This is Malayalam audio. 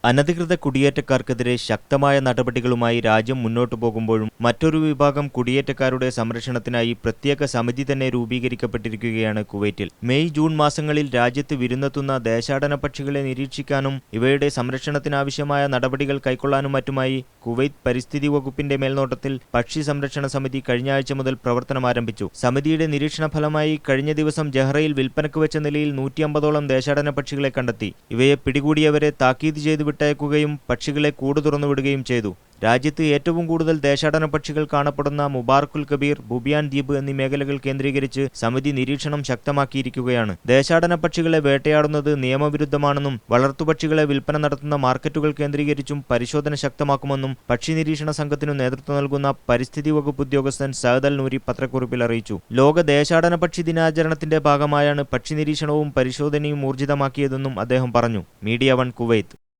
അനധികൃത കുടിയേറ്റക്കാർക്കെതിരെ ശക്തമായ നടപടികളുമായി രാജ്യം മുന്നോട്ടു പോകുമ്പോഴും മറ്റൊരു വിഭാഗം കുടിയേറ്റക്കാരുടെ സംരക്ഷണത്തിനായി പ്രത്യേക സമിതി തന്നെ രൂപീകരിക്കപ്പെട്ടിരിക്കുകയാണ് കുവൈറ്റിൽ. മെയ് ജൂൺ മാസങ്ങളിൽ രാജ്യത്ത് വിരുന്നെത്തുന്ന ദേശാടന പക്ഷികളെ നിരീക്ഷിക്കാനും ഇവയുടെ സംരക്ഷണത്തിനാവശ്യമായ നടപടികൾ കൈക്കൊള്ളാനും മറ്റുമായി കുവൈറ്റ് പരിസ്ഥിതി വകുപ്പിന്റെ മേൽനോട്ടത്തിൽ പക്ഷി സംരക്ഷണ സമിതി കഴിഞ്ഞ ആഴ്ച മുതൽ പ്രവർത്തനം ആരംഭിച്ചു. സമിതിയുടെ നിരീക്ഷണ ഫലമായി കഴിഞ്ഞ ദിവസം ജഹ്റയിൽ വിൽപ്പനക്ക് വെച്ച നിലയിൽ 150ഓളം ദേശാടന പക്ഷികളെ കണ്ടെത്തി. ഇവയെ പിടികൂടിയവരെ താക്കീത് ചെയ്തു വിട്ടയക്കുകയും പക്ഷികളെ കൂട് തുറന്നുവിടുകയും ചെയ്തു. രാജ്യത്ത് ഏറ്റവും കൂടുതൽ ദേശാടന പക്ഷികൾ കാണപ്പെടുന്ന മുബാറക്കുൽ കബീർ, ബുബിയാൻ ദ്വീപ് എന്നീ മേഖലകൾ കേന്ദ്രീകരിച്ച് സമിതി നിരീക്ഷണം ശക്തമാക്കിയിരിക്കുകയാണ്. ദേശാടന പക്ഷികളെ വേട്ടയാടുന്നത് നിയമവിരുദ്ധമാണെന്നും വളർത്തുപക്ഷികളെ വിൽപ്പന നടത്തുന്ന മാർക്കറ്റുകൾ കേന്ദ്രീകരിച്ചും പരിശോധന ശക്തമാക്കുമെന്നും പക്ഷി നിരീക്ഷണ സംഘത്തിനു നേതൃത്വം നൽകുന്ന പരിസ്ഥിതി വകുപ്പ് ഉദ്യോഗസ്ഥൻ സഅദ് അൽ നൂരി പത്രക്കുറിപ്പിൽ അറിയിച്ചു. ലോക ദേശാടന പക്ഷി ദിനാചരണത്തിന്റെ ഭാഗമായാണ് പക്ഷി നിരീക്ഷണവും പരിശോധനയും ഊർജിതമാക്കിയതെന്നും അദ്ദേഹം പറഞ്ഞു. Media 1 Kuwait.